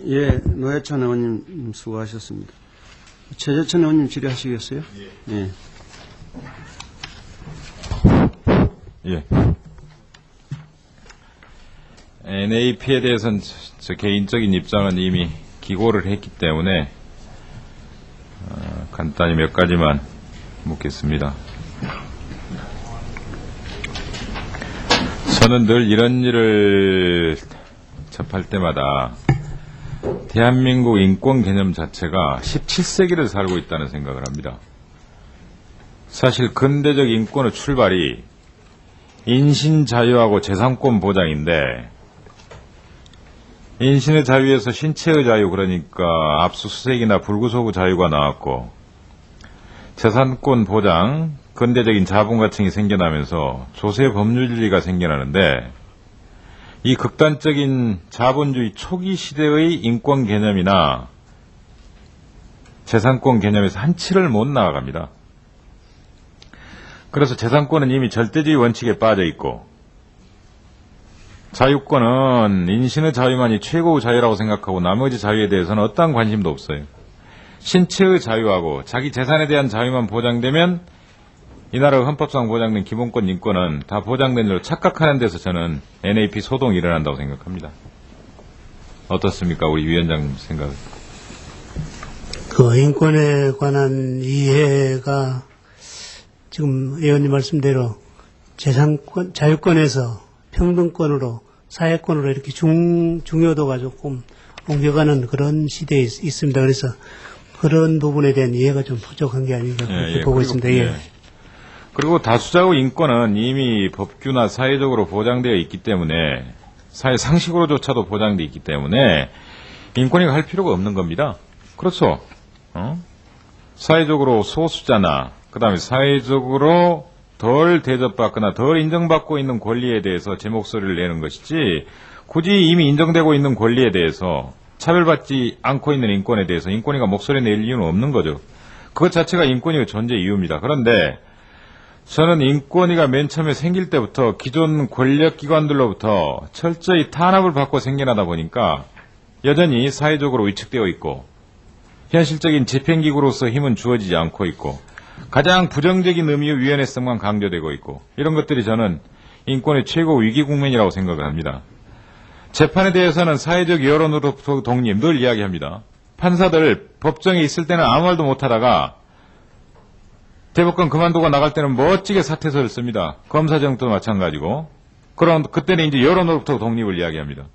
예, 노회찬 의원님 수고하셨습니다. 최재천 의원님 질의하시겠어요? 예. 예. NAP에 대해서는 저 개인적인 입장은 이미 기고를 했기 때문에 간단히 몇 가지만 묻겠습니다. 저는 늘 이런 일을 접할 때마다 대한민국 인권 개념 자체가 17세기를 살고 있다는 생각을 합니다. 사실 근대적 인권의 출발이 인신 자유하고 재산권 보장인데, 인신의 자유에서 신체의 자유, 그러니까 압수수색이나 불구소구 자유가 나왔고, 재산권 보장, 근대적인 자본가층이 생겨나면서 조세 법률주의가 생겨나는데, 이 극단적인 자본주의 초기 시대의 인권 개념이나 재산권 개념에서 한치를 못 나아갑니다. 그래서 재산권은 이미 절대주의 원칙에 빠져 있고, 자유권은 인신의 자유만이 최고의 자유라고 생각하고 나머지 자유에 대해서는 어떠한 관심도 없어요. 신체의 자유하고 자기 재산에 대한 자유만 보장되면 이 나라의 헌법상 보장된 기본권 인권은 다 보장된 줄로 착각하는 데서 저는 NAP 소동이 일어난다고 생각합니다. 어떻습니까? 우리 위원장님 생각은? 그 인권에 관한 이해가 지금 의원님 말씀대로 재산권, 자유권에서 평등권으로, 사회권으로 이렇게 중요도가 조금 옮겨가는 그런 시대에 있습니다. 그래서 그런 부분에 대한 이해가 좀 부족한 게 아닌가 그렇게 보고 있습니다. 예. 그리고 다수자의 인권은 이미 법규나 사회적으로 보장되어 있기 때문에, 사회 상식으로조차도 보장되어 있기 때문에 인권이 할 필요가 없는 겁니다. 그렇죠? 사회적으로 소수자나 그 다음에 사회적으로 덜 대접받거나 덜 인정받고 있는 권리에 대해서 제 목소리를 내는 것이지, 굳이 이미 인정되고 있는 권리에 대해서 차별받지 않고 있는 인권에 대해서 인권위가 목소리 낼 이유는 없는 거죠. 그것 자체가 인권위의 존재 이유입니다. 그런데 저는 인권위가 맨 처음에 생길 때부터 기존 권력기관들로부터 철저히 탄압을 받고 생겨나다 보니까 여전히 사회적으로 위축되어 있고, 현실적인 집행기구로서 힘은 주어지지 않고 있고, 가장 부정적인 의미의 위헌성만 강조되고 있고, 이런 것들이 저는 인권의 최고 위기 국면이라고 생각을 합니다. 재판에 대해서는 사회적 여론으로부터 독립 늘 이야기합니다. 판사들 법정에 있을 때는 아무 말도 못하다가 대법관 그만두고 나갈 때는 멋지게 사퇴서를 씁니다. 검사정도 마찬가지고. 그런 그때는 이제 여론으로부터 독립을 이야기합니다.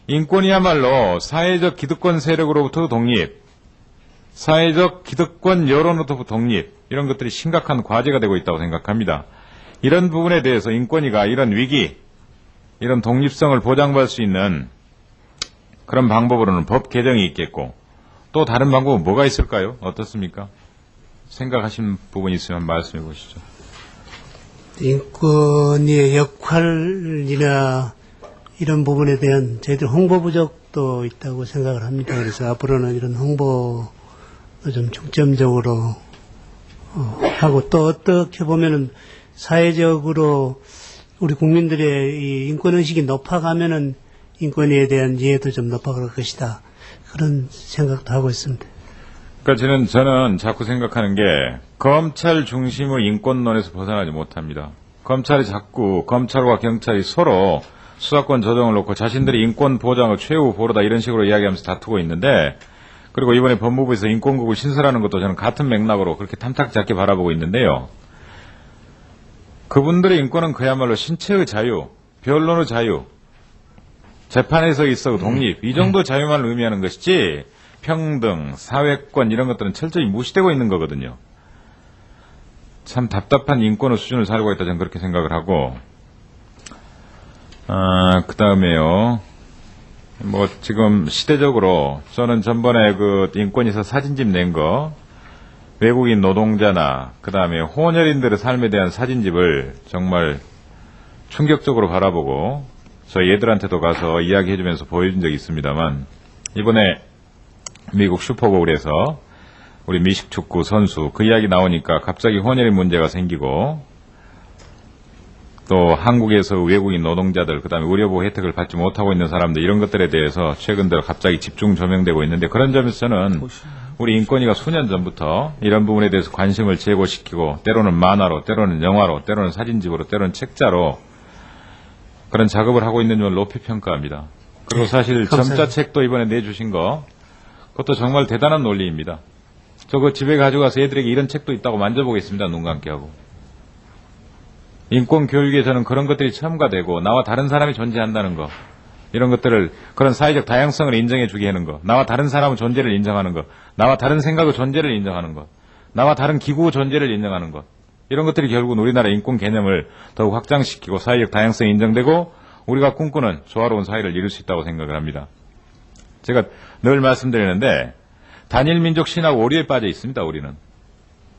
인권이야말로 사회적 기득권 세력으로부터 독립, 사회적 기득권 여론으로부터 독립, 이런 것들이 심각한 과제가 되고 있다고 생각합니다. 이런 부분에 대해서 인권위가 이런 위기, 이런 독립성을 보장받을 수 있는 그런 방법으로는 법 개정이 있겠고, 또 다른 방법은 뭐가 있을까요? 어떻습니까? 생각하신 부분이 있으면 말씀해 보시죠. 인권위의 역할이나 이런 부분에 대한 저희들 홍보 부족도 있다고 생각을 합니다. 그래서 앞으로는 이런 홍보도 좀 중점적으로 하고, 또 어떻게 보면은 사회적으로 우리 국민들의 이 인권의식이 높아가면은 인권위에 대한 이해도 좀 높아갈 것이다. 그런 생각도 하고 있습니다. 그러니까 저는 자꾸 생각하는 게, 검찰 중심의 인권론에서 벗어나지 못합니다. 검찰이 자꾸, 검찰과 경찰이 서로 수사권 조정을 놓고 자신들이 인권 보장을 최후 보루다 이런 식으로 이야기하면서 다투고 있는데, 그리고 이번에 법무부에서 인권국을 신설하는 것도 저는 같은 맥락으로 그렇게 탐탁지 않게 바라보고 있는데요. 그분들의 인권은 그야말로 신체의 자유, 변론의 자유, 재판에서 있어 독립, 이 정도 자유만 의미하는 것이지, 평등, 사회권 이런 것들은 철저히 무시되고 있는 거거든요. 참 답답한 인권의 수준을 살고 있다, 저는 그렇게 생각을 하고, 그 다음에요. 지금 시대적으로 저는 전번에 그 인권위에서 사진집 낸 거, 외국인 노동자나 그 다음에 혼혈인들의 삶에 대한 사진집을 정말 충격적으로 바라보고 저희 애들한테도 가서 이야기해주면서 보여준 적이 있습니다만, 이번에 미국 슈퍼볼에서 우리 미식축구 선수 그 이야기 나오니까 갑자기 혼혈인 문제가 생기고, 또 한국에서 외국인 노동자들, 그다음에 의료보호 혜택을 받지 못하고 있는 사람들 이런 것들에 대해서 최근 들어 갑자기 집중 조명되고 있는데 그런 점에서 저는 우리 인권위가 수년 전부터 이런 부분에 대해서 관심을 제고시키고 때로는 만화로, 때로는 영화로, 때로는 사진집으로, 때로는 책자로 그런 작업을 하고 있는 점을 높이 평가합니다. 그리고 사실 점자책도 이번에 내주신 거 그것도 정말 대단한 논리입니다. 저 그 집에 가져가서 애들에게 이런 책도 있다고 만져보겠습니다. 눈 감게 하고. 인권 교육에 저는 그런 것들이 첨가되고 나와 다른 사람이 존재한다는 거 이런 것들을 그런 사회적 다양성을 인정해 주게 하는 거 나와 다른 사람의 존재를 인정하는 거 나와 다른 생각의 존재를 인정하는 것 나와 다른 기구의 존재를 인정하는 것 이런 것들이 결국은 우리나라 인권 개념을 더욱 확장시키고 사회적 다양성이 인정되고 우리가 꿈꾸는 조화로운 사회를 이룰 수 있다고 생각을 합니다. 제가 늘 말씀드리는데 단일 민족 신학 오류에 빠져 있습니다.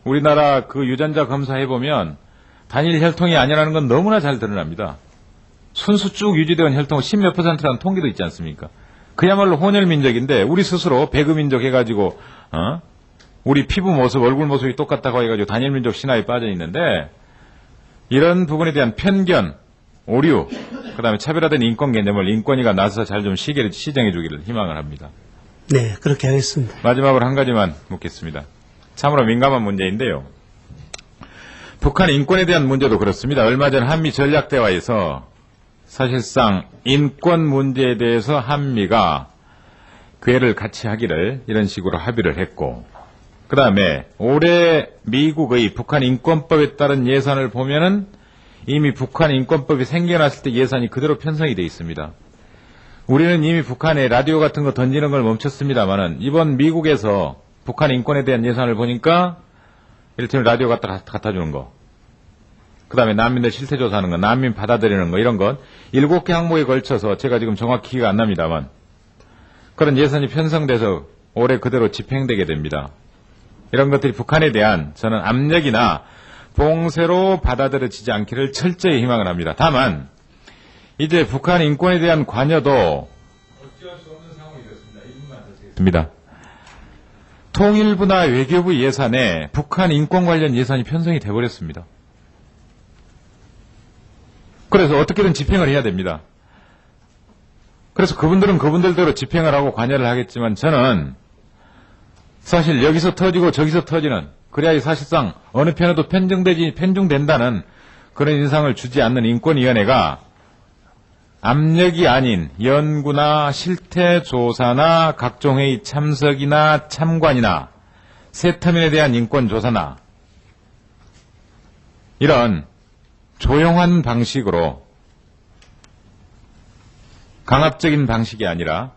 우리나라 그 유전자 검사해보면 단일 혈통이 아니라는 건 너무나 잘 드러납니다. 순수 쭉 유지되는 혈통은 10몇 %라는 통계도 있지 않습니까? 그야말로 혼혈민족인데 우리 스스로 배그민족 해가지고 우리 피부 모습, 얼굴 모습이 똑같다고 해가지고 단일민족 신화에 빠져 있는데 이런 부분에 대한 편견, 오류, 그다음에 차별화된 인권 개념을 인권위가 나서서 잘 좀 시정해 주기를 희망을 합니다. 네, 그렇게 하겠습니다. 마지막으로 한 가지만 묻겠습니다. 참으로 민감한 문제인데요. 북한 인권에 대한 문제도 그렇습니다. 얼마 전 한미 전략대화에서 사실상 인권 문제에 대해서 한미가 궤를 같이 하기를 이런 식으로 합의를 했고 그 다음에 올해 미국의 북한 인권법에 따른 예산을 보면은 이미 북한 인권법이 생겨났을 때 예산이 그대로 편성이 되어 있습니다. 우리는 이미 북한에 라디오 같은 거 던지는 걸 멈췄습니다만은 이번 미국에서 북한 인권에 대한 예산을 보니까 이를테면 라디오 갖다 주는 거, 그 다음에 난민들 실태조사하는 거, 난민 받아들이는 거 이런 것 7개 항목에 걸쳐서 제가 지금 정확히 기가 안 납니다만 그런 예산이 편성돼서 올해 그대로 집행되게 됩니다. 이런 것들이 북한에 대한 저는 압력이나 봉쇄로 받아들여지지 않기를 철저히 희망을 합니다. 다만 이제 북한 인권에 대한 관여도 어찌할 수 없는 상황이 됐습니다. 1분만 더 드리겠습니다. 통일부나 외교부 예산에 북한 인권 관련 예산이 편성이 돼버렸습니다. 그래서 어떻게든 집행을 해야 됩니다. 그래서 그분들은 그분들대로 집행을 하고 관여를 하겠지만 저는 사실 여기서 터지고 저기서 터지는 그래야 사실상 어느 편에도 편중된다는 그런 인상을 주지 않는 인권위원회가 압력이 아닌 연구나 실태조사나 각종 회의 참석이나 참관이나 세터민에 대한 인권조사나 이런 조용한 방식으로 강압적인 방식이 아니라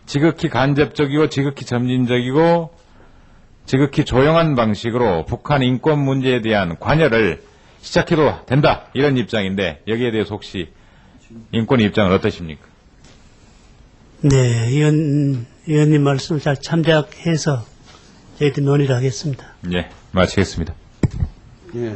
지극히 간접적이고 지극히 점진적이고 지극히 조용한 방식으로 북한 인권 문제에 대한 관여를 시작해도 된다 이런 입장인데 여기에 대해서 혹시 인권 입장은 어떠십니까? 네, 의원님 말씀을 잘 참작해서 저희들 논의를 하겠습니다. 예, 마치겠습니다. 예.